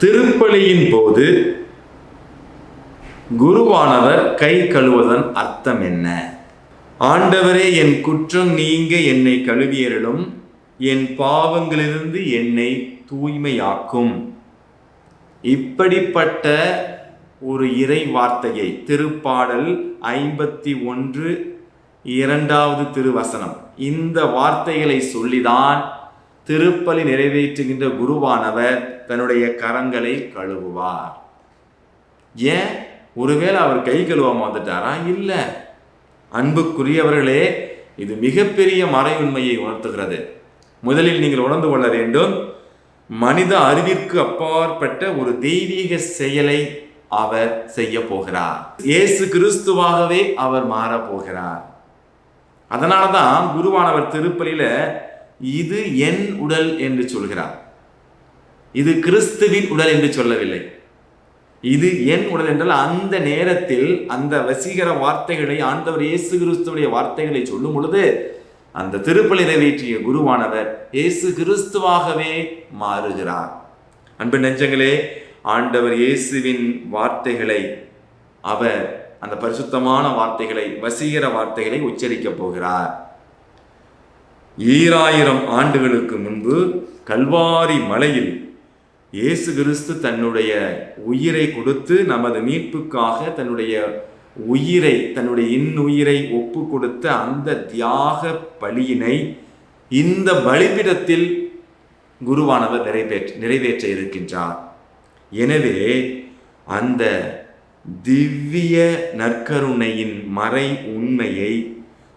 திருப்பலியின் போது குருவானவர் கை கழுவுவதன் அர்த்தம் என்ன? ஆண்டவரே, என் குற்றம் நீங்க என்னை கழுவியருளும், என் பாவங்களிலிருந்து என்னை தூய்மையாக்கும். இப்படிப்பட்ட ஒரு இறை வார்த்தையை திருப்பாடல் 51 2வது திருவசனம், இந்த வார்த்தைகளை சொல்லிதான் திருப்பலி நிறைவேற்றுகின்ற குருவானவர் தன்னுடைய கரங்களை கழுவுவார். ஏன்? ஒருவேளை அவர் கை கழுவாம வந்துட்டாரா? இல்லை. அன்புக்குரியவர்களே, இது மிகப்பெரிய மறை உண்மையை உணர்த்துகிறது. முதலில் நீங்கள் உணர்ந்து கொள்ள வேண்டும், மனித அறிவிற்கு அப்பாற்பட்ட ஒரு தெய்வீக செயலை அவர் செய்ய போகிறார். இயேசு கிறிஸ்துவாகவே அவர் மாறப்போகிறார். அதனால்தான் குருவானவர் திருப்பலியில இது என் உடல் என்று சொல்கிறார். இது கிறிஸ்துவின் உடல் என்று சொல்லவில்லை. இது என் உடல் என்றால் அந்த நேரத்தில் அந்த வசீகர வார்த்தைகளை, ஆண்டவர் இயேசு கிறிஸ்துவுடைய வார்த்தைகளை சொல்லும் பொழுது அந்த திருப்பலி நிறைவேற்றிய குருவானவர் இயேசு கிறிஸ்துவாகவே மாறுகிறார். அன்பு நெஞ்சங்களே, ஆண்டவர் இயேசுவின் வார்த்தைகளை, அவர் அந்த பரிசுத்தமான வார்த்தைகளை, வசீகர வார்த்தைகளை உச்சரிக்க போகிறார். 2000 ஆண்டுகளுக்கு முன்பு கல்வாரி மலையில் இயேசு கிறிஸ்து தன்னுடைய உயிரை கொடுத்து நமது மீட்புக்காக தன்னுடைய உயிரை, தன்னுடைய இன்னுயிரை ஒப்பு கொடுத்த அந்த தியாக பலியினை இந்த பலிபீடத்தில் குருவானவர் நிறைவேற்ற இருக்கின்றார். எனவே அந்த திவ்ய நற்கருணையின் மறை உண்மையை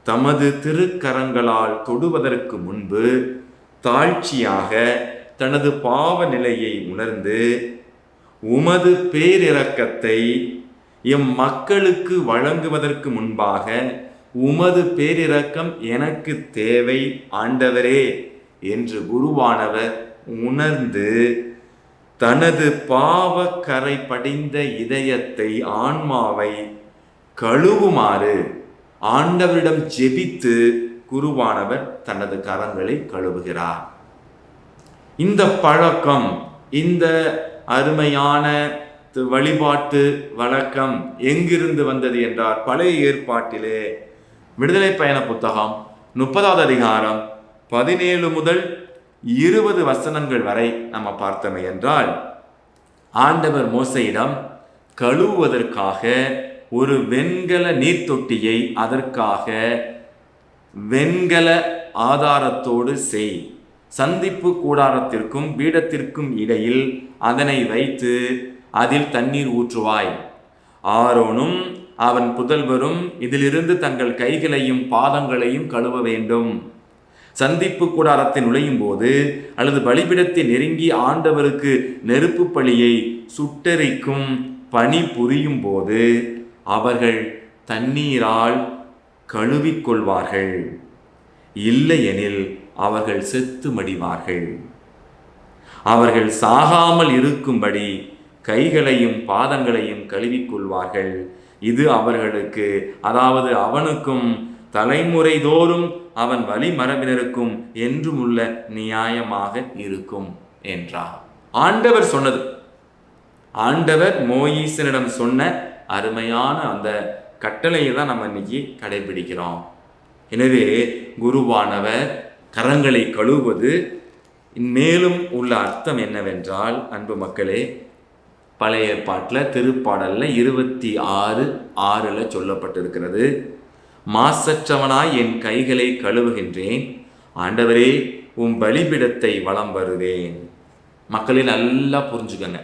தமது திருக்கரங்களால் தொடுவதற்கு முன்பு தாழ்ச்சியாக தனது பாவ நிலையை உணர்ந்து, உமது பேரிரக்கத்தை எம் மக்களுக்கு வழங்குவதற்கு முன்பாக, உமது பேரிரக்கம் எனக்கு தேவை ஆண்டவரே என்று குருவானவர் உணர்ந்து தனது பாவக்கரை படிந்த இதயத்தை, ஆன்மாவை கழுவுமாறு ஆண்டவரிடம் ஜெபித்து குருவானவர் தனது கரங்களை கழுவுகிறார். இந்த பழக்கம், இந்த அருமையான வழிபாட்டு வழக்கம் எங்கிருந்து வந்தது என்றால், பழைய ஏற்பாட்டிலே விடுதலை பயண புத்தகம் 30வது அதிகாரம் 17 முதல் 20 வசனங்கள் வரை நம்ம பார்த்தோமே என்றால், ஆண்டவர் மோசையிடம் கழுவுவதற்காக ஒரு வெண்கல நீர்த்தொட்டியை அதற்காக வெண்கல ஆதாரத்தோடு செய், சந்திப்பு கூடாரத்திற்கும் பீடத்திற்கும் இடையில் அதனை வைத்து அதில் தண்ணீர் ஊற்றுவாய். ஆரோனும் அவன் புதல்வரும் இதிலிருந்து தங்கள் கைகளையும் பாதங்களையும் கழுவ வேண்டும். சந்திப்பு கூடாரத்தை நுழையும் போது அல்லது பலிபீடத்தை நெருங்கி ஆண்டவருக்கு நெருப்பு பலியை சுட்டெரிக்கும் பணி புரியும் போது அவர்கள் தண்ணீரால் கழுவிக்கொள்வார்கள். இல்லையெனில் அவர்கள் செத்து மடிவார்கள். அவர்கள் சாகாமல் இருக்கும்படி கைகளையும் பாதங்களையும் கழுவிக்கொள்வார்கள். இது அவர்களுக்கு, அதாவது அவனுக்கும் தலைமுறை தோறும் அவன் வழிமரபினருக்கும் என்றும் உள்ள நியாயமாக இருக்கும் என்றார். ஆண்டவர் சொன்னது, ஆண்டவர் மோயிசனிடம் சொன்ன அருமையான அந்த கட்டளையை தான் நம்ம இன்னைக்கு கடைபிடிக்கிறோம். எனவே குருவானவர் கரங்களை கழுவுவது மேலும் உள்ள அர்த்தம் என்னவென்றால், அன்பு மக்களே, பழைய ஏற்பாட்டில் திருப்பாடல்ல 26:6 சொல்லப்பட்டிருக்கிறது, மாசற்றவனாய் என் கைகளை கழுவுகின்றேன், ஆண்டவரே உம் பலிபீடத்தை வலம் வருவேன். மக்களே, நல்லா புரிஞ்சுக்கங்க.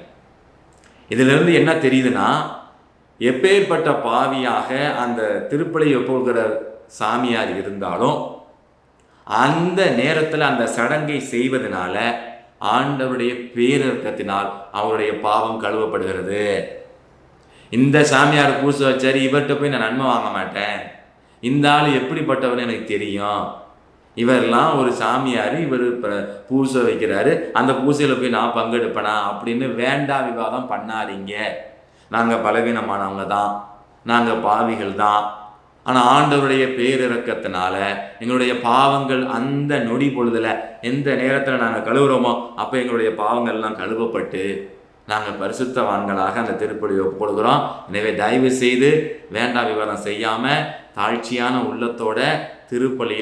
இதிலிருந்து என்ன தெரியுதுன்னா, எப்பேற்பட்ட பாவியாக அந்த திருப்பலியை போகிற சாமியார் இருந்தாலும் அந்த நேரத்தில் அந்த சடங்கை செய்வதனால ஆண்டவருடைய பேரிரக்கத்தினால் அவருடைய பாவம் கழுவப்படுகிறது. இந்த சாமியார் பூசை வச்சாரு, இவர்கிட்ட போய் நான் நன்மை வாங்க மாட்டேன், இந்த ஆள் எப்படிப்பட்டவன்னு எனக்கு தெரியும், இவரெல்லாம் ஒரு சாமியார், இவர் பூசை வைக்கிறாரு, அந்த பூசையில் போய் நான் பங்கெடுப்பேனா அப்படின்னு வேண்டா விவாதம் பண்ணாதீங்க. நாங்கள் பலவீனமானவங்க தான், நாங்கள் பாவிகள் தான். ஆனால் ஆண்டவருடைய பேரிரக்கத்தினால எங்களுடைய பாவங்கள் அந்த நொடி பொழுதுல எந்த நேரத்தில் நாங்கள் கழுவுறோமோ அப்போ எங்களுடைய பாவங்கள்லாம் கழுவப்பட்டு நாங்கள் பரிசுத்தவான்களாக அந்த திருப்பலியை ஒப்புக் கொடுக்குறோம். எனவே தயவு செய்து வேண்டா விவாதம் செய்யாமல் தாழ்ச்சியான உள்ளத்தோட திருப்பலி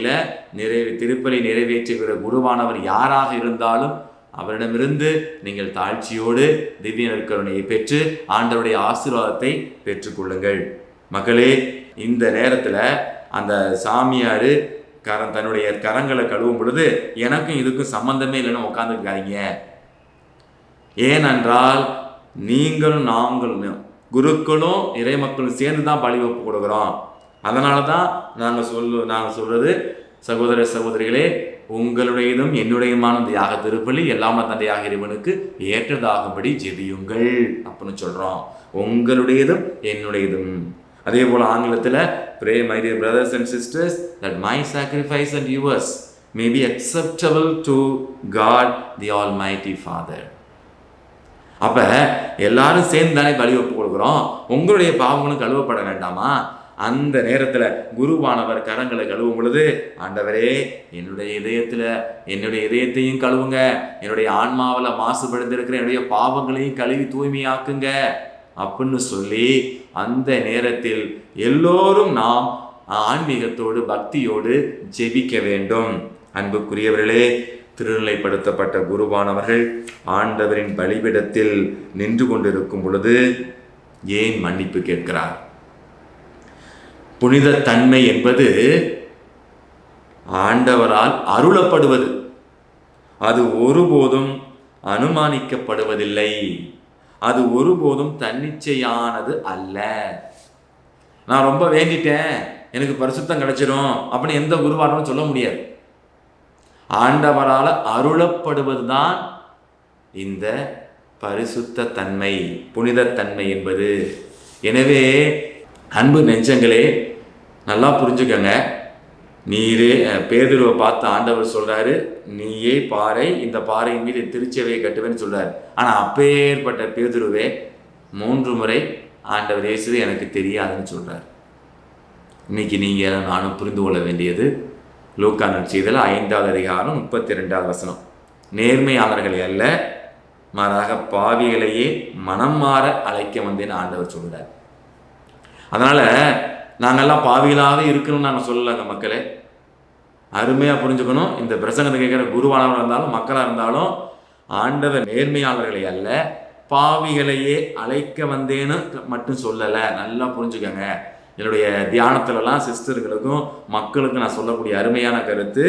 நிறைவேற்றுகிற குருவானவர் யாராக இருந்தாலும் அவரிடமிருந்து நீங்கள் தாழ்ச்சியோடு திவ்ய நற்கருணையை பெற்று ஆண்டவருடைய ஆசீர்வாதத்தை பெற்றுக்கொள்ளுங்கள். மக்களே, இந்த நேரத்தில் அந்த சாமியார் தன்னுடைய கரங்களை கழுவும் பொழுது எனக்கும் இதுக்கும் சம்பந்தமே இல்லைன்னு உட்காந்துருக்காதீங்க. ஏனென்றால் நீங்களும் நாங்களும் குருக்களும் இறைமக்களும் சேர்ந்து தான் பலி ஒப்பு கொடுக்குறோம். அதனால தான் நாங்கள் சொல்கிறது, சகோதர சகோதரிகளே, உங்களுடையதும் என்னுடையமான தியாக திருப்பலி எல்லாமே தந்தையாக இறைவனுக்கு ஏற்றதாகும்படி ஜெபியுங்கள் அப்படின்னு சொல்கிறோம். உங்களுடையதும் என்னுடையதும். அதே போல் ஆங்கிலத்தில் pray my dear brothers and sisters that my sacrifice and yours may be acceptable to God the Almighty Father. அப்போ எல்லாரும் சேர்ந்து தானே பலி ஒப்பு கொடுக்குறோம். உங்களுடைய பாவங்களும் கழுவப்பட வேண்டாமா? அந்த நேரத்தில் குருவானவர் கரங்களை கழுவும் பொழுது, ஆண்டவரே என்னுடைய இதயத்தையும் கழுவுங்க, என்னுடைய ஆன்மாவில் மாசுபடுத்திருக்கிற என்னுடைய பாவங்களையும் கழுவி தூய்மையாக்குங்க அப்படின்னு சொல்லி அந்த நேரத்தில் எல்லோரும் நாம் ஆன்மீகத்தோடு பக்தியோடு ஜெபிக்க வேண்டும். அன்புக்குரியவர்களே, திருநிலைப்படுத்தப்பட்ட குருவானவர்கள் ஆண்டவரின் பலிபீடத்தில் நின்று கொண்டிருக்கும் பொழுது ஏன் மன்னிப்பு கேட்கிறார்? புனித தன்மை என்பது ஆண்டவரால் அருளப்படுவது, அது ஒருபோதும் அனுமானிக்கப்படுவதில்லை, அது ஒருபோதும் தன்னிச்சையானது அல்ல. நான் ரொம்ப வேண்டிட்டேன் எனக்கு பரிசுத்தம் கிடைச்சிடும் அப்படின்னு எந்த குருவாரும் சொல்ல முடியாது. ஆண்டவரால் அருளப்படுவது தான் இந்த பரிசுத்த தன்மை, புனித தன்மை என்பது. எனவே அன்பு நெஞ்சங்களே, நல்லா புரிஞ்சுக்கங்க. நீரே பேதுருவை பார்த்து ஆண்டவர் சொல்றாரு, நீயே பாறை, இந்த பாறையின் மீது திருச்சபையை கட்டுவேன்னு சொல்றாரு. ஆனால் அப்பேற்பட்ட பேதுருவே 3 முறை ஆண்டவர் இயேசுவே எனக்கு தெரியாதுன்னு சொல்றாரு. இன்னைக்கு நீங்கள் நானும் புரிந்து கொள்ள வேண்டியது லூக்கா நற்செய்தியில் 5வது அதிகாரம் 32வது வசனம். நேர்மையாளர்களை அல்ல, மாறாக பாவிகளையே மனம் மாற அழைக்க வந்தேன்னு ஆண்டவர் சொல்றார். அதனால நாங்கள்லாம் பாவிகளாக இருக்கணும்னு நாங்கள் சொல்லலைங்க மக்களே. அருமையாக புரிஞ்சுக்கணும். இந்த பிரசங்கத்தை கேட்குற குருவானவராக இருந்தாலும் மக்களாக இருந்தாலும் ஆண்டவர் நேர்மையாளர்களை அல்ல, பாவிகளையே அழைக்க வந்தேன்னு மட்டும் சொல்லலை. நல்லா புரிஞ்சுக்கோங்க. என்னுடைய தியானத்துலலாம் சிஸ்டர்களுக்கும் மக்களுக்கும் நான் சொல்லக்கூடிய அருமையான கருத்து,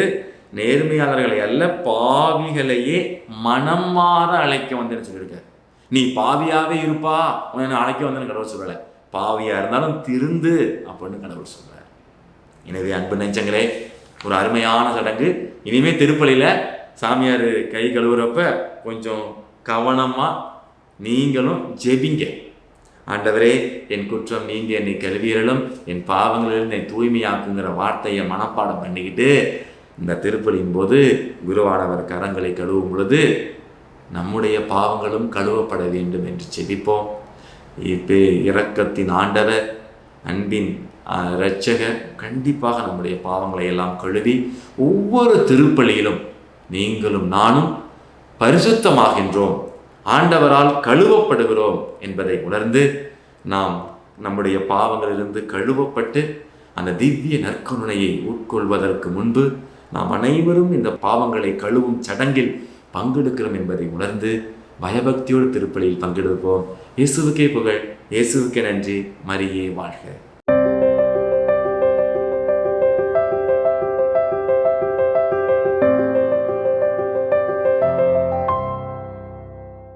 நேர்மையாளர்களை அல்ல பாவிகளையே மனம் மாற அழைக்க வந்தேன்னு சொல்லியிருக்காரு. நீ பாவியாகவே இருப்பா உன்னை அழைக்க வந்தேன்னு கடவுள் சொல்லலை, பாவியாக இருந்தாலும் திருந்து அப்படின்னு கடவுள் சொல்கிறார். எனவே அன்பு நெஞ்சங்களே, ஒரு அருமையான சடங்கு. இனிமேல் திருப்பலியில் சாமியார் கை கழுவுறப்ப கொஞ்சம் கவனமாக நீங்களும் ஜெபிங்க. ஆண்டவரே, என் குற்றம் நீங்க என்னை கழுவியலும் என் பாவங்களில் என்னை தூய்மையாக்குங்கிற வார்த்தையை மனப்பாடம் பண்ணிக்கிட்டு இந்த திருப்பலியின் போது குருவானவர் கரங்களை கழுவும் பொழுது நம்முடைய பாவங்களும் கழுவப்பட வேண்டும் என்று ஜெபிப்போம். இப்போ இரக்கத்தின் ஆண்டவர், அன்பின் இரட்சகர் கண்டிப்பாக நம்முடைய பாவங்களை எல்லாம் கழுவி ஒவ்வொரு திருப்பலியிலும் நீங்களும் நானும் பரிசுத்தமாகின்றோம், ஆண்டவரால் கழுவப்படுகிறோம் என்பதை உணர்ந்து நாம் நம்முடைய பாவங்களிலிருந்து கழுவப்பட்டு அந்த திவ்ய நற்கருணையை உட்கொள்வதற்கு முன்பு நாம் அனைவரும் இந்த பாவங்களை கழுவும் சடங்கில் பங்கெடுக்கிறோம் என்பதை உணர்ந்து பயபக்தியோடு திருப்பலியில் பங்கெடுப்போம். இயேசுவுக்கே புகழ், இயேசுவுக்கே நன்றி, மரியே வாழ்க.